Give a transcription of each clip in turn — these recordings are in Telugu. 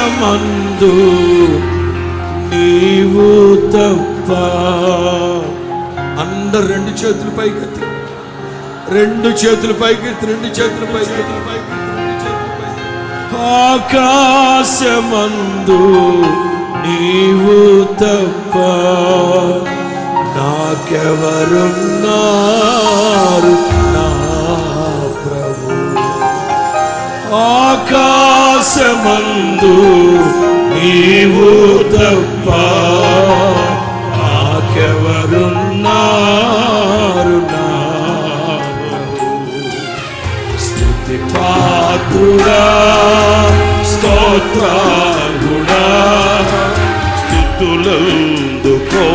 ఆకాశమందు నీవు తప్ప. అందరు రెండు చేతులు పైకెత్తి, రెండు చేతులు పైకెత్తి, రెండు చేతులు పైకెత్తి. ఆకాశమందు నీవు తప్ప నాకెవరున్నారు నా ప్రభు. ఆకాశమందు నీవు తప్ప నాకెవరున్నారు నా ప్రభు. స్తుతి పాత్రుడా, స్తోత్రార్హుడా, స్తుతులందుకో.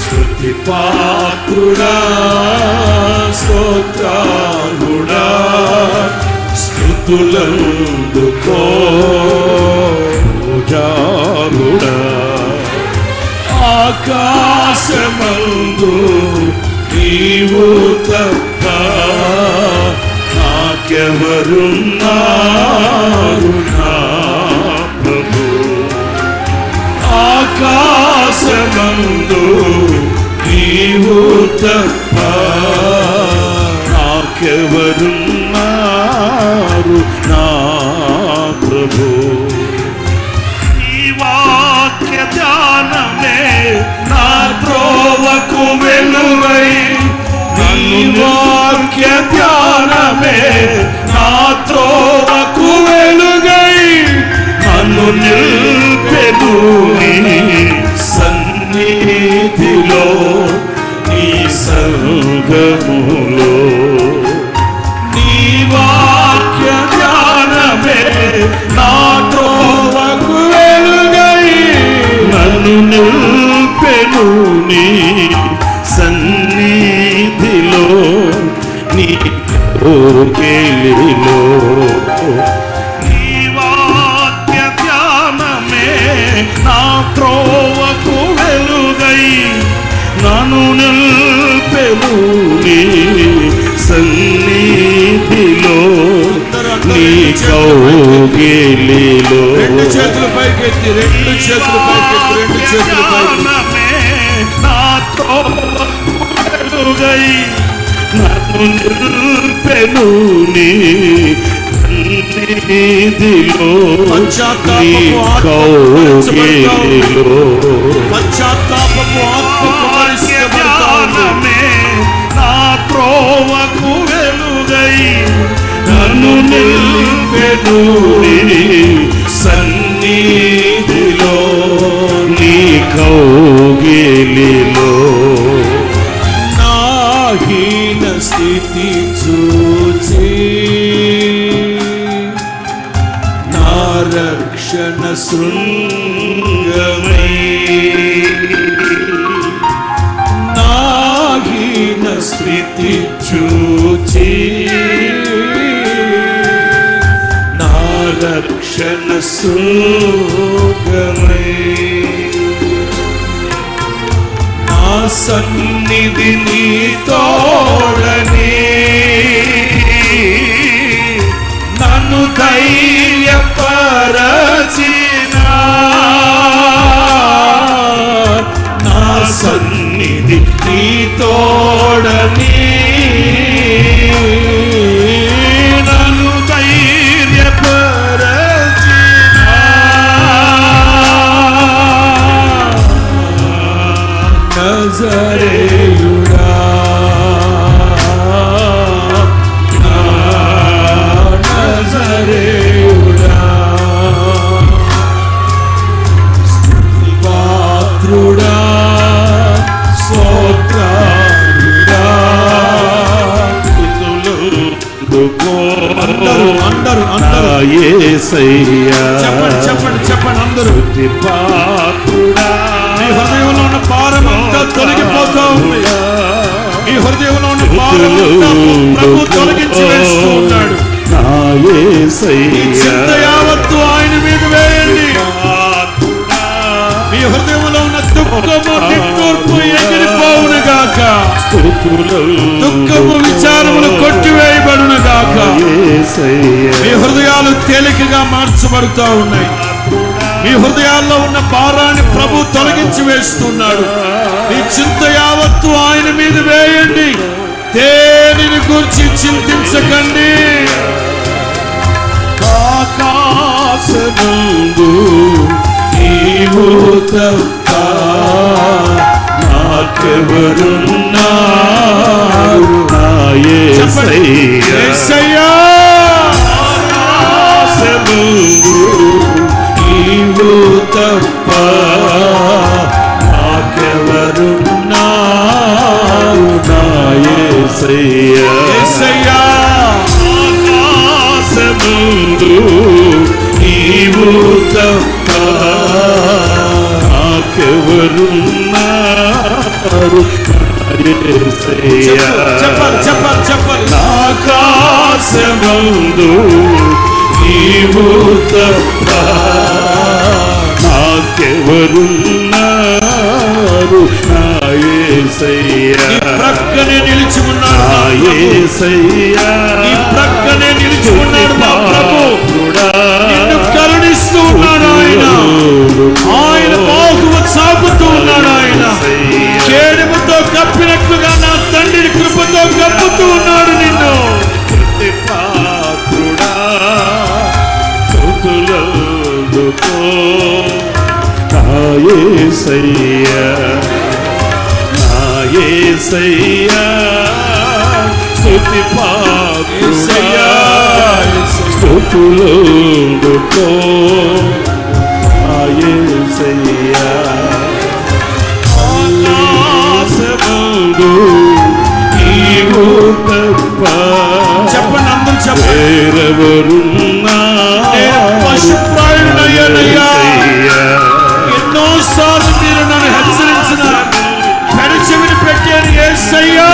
స్తుతి పాత్రుడా, స్తోత్రార్హుడా, స్తుతులందుకో పూజారుడా. ఆకాశమందు నీవు తప్ప నాకెవరున్నారు నా ప్రభు. ఆకాశమందు నీవు తప్ప నాకెవరున్నారు నా ప్రభు. ఈ వాక్య ధ్యానమే నా త్రోవకు వెలుగై, నీ వాక్య ధ్యానమే నా త్రోవకు వెలుగై, నన్ను నిల్పెను నీ సన్నిధిలో, నీ సంగములో. నీ వాక్య ధ్యానమే నా త్రోవకు వెలుగై, నన్ను నిల్పెను నీ సన్నిధిలో, నీ కోగిలిలో. నీ వాక్య ధ్యానమే నా త్రోవకు వెలుగై, నన్ను నిల్పెను నీ సన్నిధిలో, నీ కౌగిలిలో. రెండు చేతులు పైకెత్తి, రెండు చేతులు పైకెత్తి, రెండు చేతులు పైకెత్తి. నా త్రోవకు వెలుగై, నన్ను నిల్పెను నీ సన్నిధిలో, నీ కౌగిలిలో. పశ్చాత్తాపపు ఆత్మమే నా త్రోవకు వెలుగై, నన్ను నిల్పెను నీ సన్నిధిలో, నీ కౌగిలిలో. నా హీన స్థితి చూచి నా రక్షణ శృంగమై, నా హీన స్థితి చూచి నా రక్షణ శృంగమై, నా సన్నిధి నీ తోడని నన్ను ధైర్యపరచిన, నా సన్నిధి నీ తోడని నన్ను ధైర్యపరచిన. నజరేయుడా, నజరేయుడా, స్తుతి పాత్రుడా, స్తోత్రార్హుడా, స్తుతులందుకో. అందరూ యేసయ్యా, చెప్పండి చెప్పండి చెప్పండి అందరూ. స్తుతి పాత్రుడా, మీ హృదయంలో ఉన్న భారమంతా తొలగిపోతా ఉంది. మీ హృదయంలో ఉన్న భారమంతా ప్రభు తొలగించి వేస్తూ ఉన్నాడు. చింత యావత్తు ఆయన మీద వేయండి. మీ హృదయంలో ఉన్న దుఃఖము నిట్టూర్పు ఎగిరిపోవును గాక. దుఃఖము విచారములు కొట్టివేయబడును గాక. తేలికగా మార్చబడుతూ ఉన్నాయి. మీ హృదయాల్లో ఉన్న భారాన్ని ప్రభు తొలగించి వేస్తున్నాడు. మీ చింత యావత్తు ఆయన మీద వేయండి. దేనిని గురించి చింతించకండి. ఆకాశమందు నీవు తప్ప నాకెవరున్నారు నా యేసయ్యా. ఆకాశమందు నీవు తప్ప నాకెవరున్నారు నా యేసయ్యా. ఆకాశమందు నీవు తప్ప నాకెవరున్నారు ఆకాశమందు నీవు తప్ప నాకెవరున్నారు నా యేసయ్యా. ప్రక్కనే నిలిచి ఉన్నాడు నా యేసయ్యా. ప్రక్కనే నిలిచి ఉన్నాడు మా ప్రభు. నిన్ను కరుణిస్తూ ఉన్నాడు ఆయన. ఆయన బాహువు చాపుతూ ఉన్నాడు ఆయన. కేడముతో కప్పినట్లుగా నా తండ్రిని కృపతో కప్పుతూ ఉన్నాడు నిన్ను. నా యేసయ్యా, నా యేసయ్యా, స్తుతి పాత్రుడా, స్తుతులందుకో నా యేసయ్యా. ఆకాశమందు నీవు తప్ప చెప్పండి, అందరూ చెప్పండి. వేరెవరున్నారు పశుప్రాయుడయ్యానయ్యా. ఎన్నోసార్లు మీరు నన్ను హెచ్చరించిన పెడచెవిని పెట్టాను యేసయ్యా.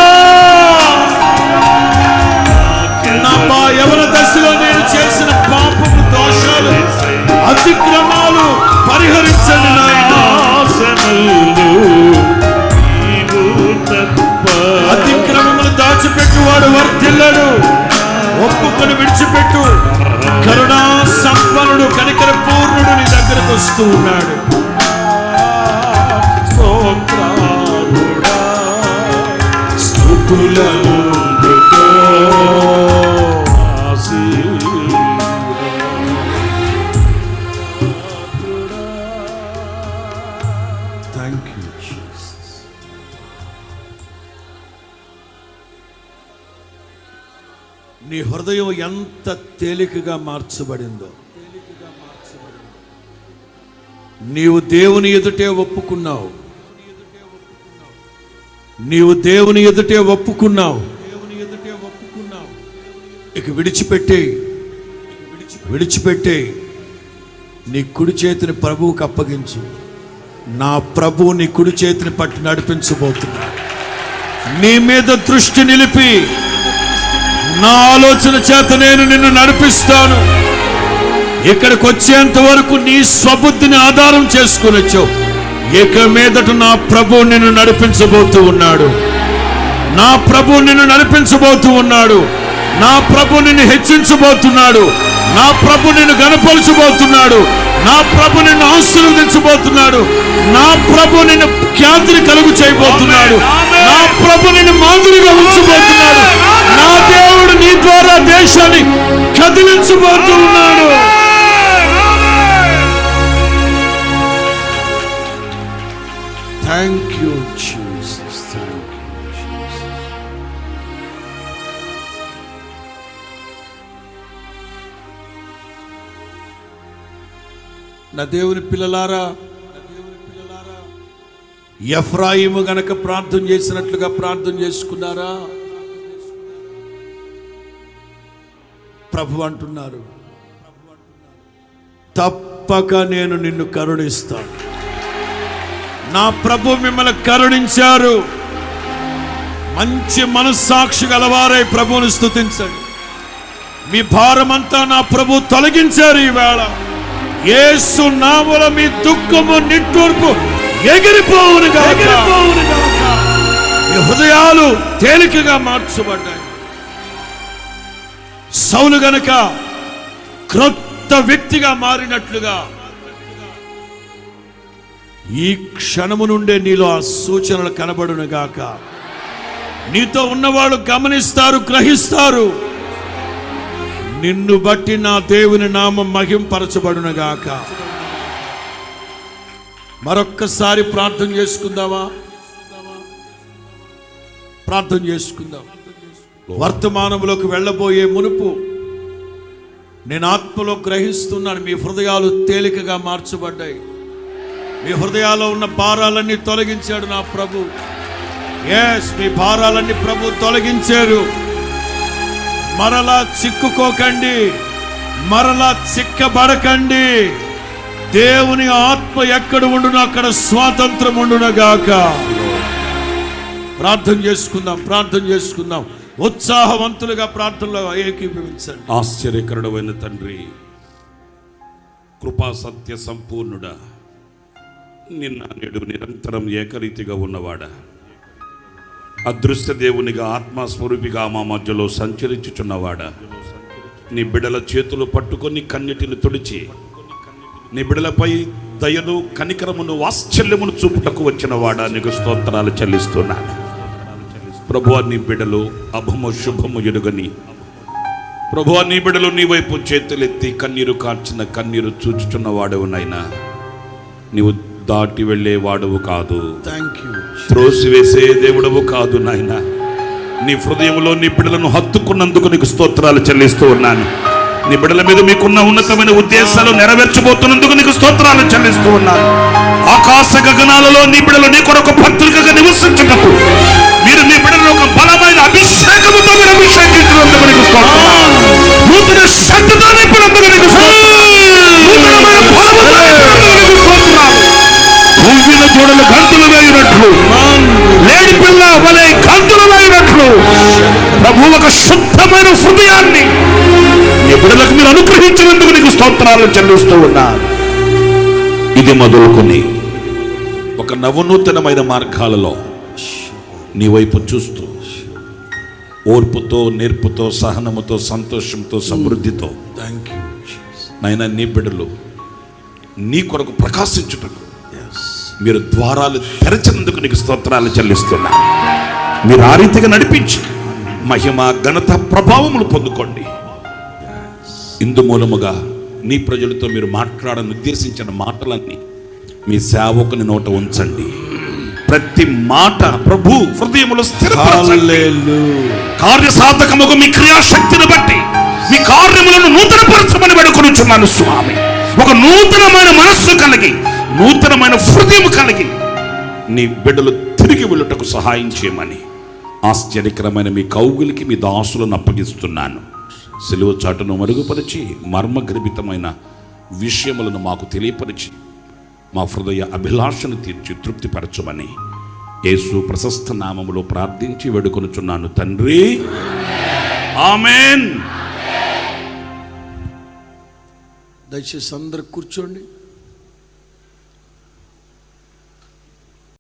నా యవన దశలో నేను చేసిన పాపము, దోషాలు, అతిక్రమాలు పరిహరించండి నాయనా. అతిక్రమములు దాచిపెట్టువాడు వర్ధిల్లడు. ఒప్పుకొని విడిచిపెట్టు. కరుణా సంపన్నుడు, కనికర పూర్ణుడు నీ దగ్గరకు వస్తూ ఉన్నాడు. Thank you Jesus. నీ హృదయం ఎంత తేలికగా మార్చబడిందో. నీవు దేవుని ఎదుటే ఒప్పుకున్నావు. నీవు దేవుని ఎదుటే ఒప్పుకున్నావు. ఇక విడిచిపెట్టే నీ కుడి చేతిని ప్రభువుకి అప్పగించు. నా ప్రభువు నీ కుడి చేతిని పట్టి నడిపించబోతున్నా. నీ మీద దృష్టి నిలిపి నా ఆలోచన చేత నేను నిన్ను నడిపిస్తాను. ఇక్కడికి వచ్చేంత వరకు నీ స్వబుద్ధిని ఆధారం చేసుకుని వచ్చావు. ఇక మీదట నా ప్రభు నిన్ను నడిపించబోతూ ఉన్నాడు. నా ప్రభు నిన్ను నడిపించబోతూ ఉన్నాడు. నా ప్రభు నిన్ను హెచ్చించబోతున్నాడు. నా ప్రభు నిన్ను గణపరచబోతున్నాడు. నా ప్రభు నిన్ను ఆశీర్వదించబోతున్నాడు. నా ప్రభు నిన్ను ఖ్యాతిని కలుగు చేయబోతున్నాడు. నా ప్రభు నిన్ను మాదిరిగా ఉంచబోతున్నాడు. నా దేవుడు నీ ద్వారా దేశాన్ని కదిలించబోతూ ఉన్నాడు. Thank you Jesus. Thank you Jesus. నా దేవుని పిల్లలారా, ఎఫ్రాయిము గనక ప్రార్థన చేసినట్లుగా ప్రార్థన చేసుకున్నారా? ప్రభు అంటున్నారు, తప్పక నేను నిన్ను కరుణిస్తాను. నా ప్రభు మిమ్మల్ని కరుణించారు. మంచి మనస్సాక్షి గలవారై ప్రభువుని స్తుతించండి. మీ భారమంతా నా ప్రభు తొలగించారు. ఈవేళ యేసు నామములో మీ దుఃఖము నిట్టూర్పు ఎగిరిపోవునుగాక. మీ హృదయాలు తేలికగా మార్చబడ్డాయి. సౌలు గనక క్రొత్త కొత్త వ్యక్తిగా మారినట్లుగా ఈ క్షణము నుండే నీలో ఆ సూచనలు కనబడును గాక. నీతో ఉన్నవాళ్ళు గమనిస్తారు, గ్రహిస్తారు. నిన్ను బట్టి నా దేవుని నామం మహింపరచబడును గాక. మరొక్కసారి ప్రార్థన చేసుకుందామా? ప్రార్థన చేసుకుందాం. వర్తమానంలోకి వెళ్ళబోయే మునుపు నేను ఆత్మలో గ్రహిస్తున్నాను, మీ హృదయాలు తేలికగా మార్చబడ్డాయి. మీ హృదయాల్లో ఉన్న భారాలన్నీ తొలగించాడు నా ప్రభు. ఎస్, మీ భారాలన్నీ ప్రభు తొలగించారు. మరలా చిక్కుకోకండి, మరలా చిక్కబడకండి. దేవుని ఆత్మ ఎక్కడ ఉండునో అక్కడ స్వాతంత్రం ఉండునగాక. ప్రార్థన చేసుకుందాం, ప్రార్థన చేసుకుందాం. ఉత్సాహవంతులుగా ప్రార్థనలో ఏకీభవించండి. ఆశ్చర్యకరుడైన తండ్రి, కృపా సత్య సంపూర్ణుడా, నిన్న నేడు నిరంతరం ఏకరీతిగా ఉన్నవాడా, అదృశ్య దేవునిగా ఆత్మస్వరూపిగా మా మధ్యలో సంచరించుచున్నవాడా, నీ బిడ్డల చేతులు పట్టుకొని కన్నీటిని తుడిచి నీ బిడ్డలపై దయను కనికరమును వాత్సల్యమును చూపుటకు వచ్చిన వాడా, నీకు స్తోత్రాలు చెల్లిస్తున్నాను. ప్రభువా, నీ బిడ్డలు అభము శుభము ఎరుగని ప్రభువా, నీ బిడ్డలు నీ వైపు చేతులెత్తి కన్నీరు కార్చిన కన్నీరు చూచుచున్న వాడవు నాయనా. నీవు దాటి వెళ్ళే వాడవు కాదు, త్రోసివేసే దేవుడవు కాదు నాయనా. నీ హృదయంలో నీ బిడ్డలను హత్తుకున్నందుకు నీకు స్తోత్రాలు చెల్లిస్తూ ఉన్నాను. నీ బిడ్డల మీద మీకున్న ఉన్నతమైన ఉద్దేశాలు నెరవేర్చబోతున్నందుకు నీకు స్తోత్రాలు చెల్లిస్తూ ఉన్నాను. ఆకాశ గగనాలలో నీ బిడ్డలు నీ కొరకు పత్రికగా నివసించుటకు మీరు నీ బిడ్డలను ఒక బలమైన అభిషేకముతో మీరు అభిషేకించినందుకు నీకు స్తోత్రాలు. నూతన శక్తితో నింపినందుకు నీకు స్తోత్రాలు. నూతనమైన బలముతో నింపినందుకు నీకు స్తోత్రాలు. భూమిలో చూడలు గంతులు వేయినట్లు, లేడి పిల్ల వలె గంతులు వేయినట్లు ప్రభు ఒక శుద్ధమైన హృదయాన్ని నీ బిడ్డలకు మీరు అనుగ్రహించినందుకు నీకు స్తోత్రాలు చెల్లిస్తూ ఉన్నారు. ఇది మొదలుకొని ఒక నవనూతనమైన మార్గాలలో నీ వైపు చూస్తూ ఓర్పుతో, నేర్పుతో, సహనముతో, సంతోషంతో, సమృద్ధితో నాయనా నీ బిడ్డలు నీ కొరకు ప్రకాశించుటకు మీరు ద్వారాలు తెరచినందుకు నీకు స్తోత్రాలు చెల్లిస్తున్నా. మీరు ఆ రీతిగా నడిపించి మహిమ, ఘనత, ప్రభావములు పొందుకోండి. ఇందు మూలముగా నీ ప్రజలతో మీరు మాట్లాడని ఉద్దేశించిన మాటలన్నీ మీ సేవకుని నోట ఉంచండి. ప్రతి మాట ప్రభు హృదయములో స్థిరపరచండి. కార్యసాధకముగా మీ క్రియాశక్తిని బట్టి మీ కార్యములను నూతనపరచమని వేడుకొనుచున్నాను స్వామి. ఒక నూతనమైన మనస్సు కలిగి, నూతనమైన హృదయం కలిగి నీ బిడ్డలు తిరిగి వెళ్ళుటకు సహాయం చేయమని ఆశ్చర్యకరమైన మీ కౌగులికి మీ దాసులను అప్పగిస్తున్నాను. సిలువ చాటును మరుగుపరిచి మర్మగర్భితమైన విషయములను మాకు తెలియపరిచి మా హృదయ అభిలాషను తీర్చి తృప్తిపరచమని యేసు ప్రశస్త నామములో ప్రార్థించి వేడుకొనుచున్నాను తండ్రి, ఆమేన్. దయచేసి అందరూ కూర్చోండి.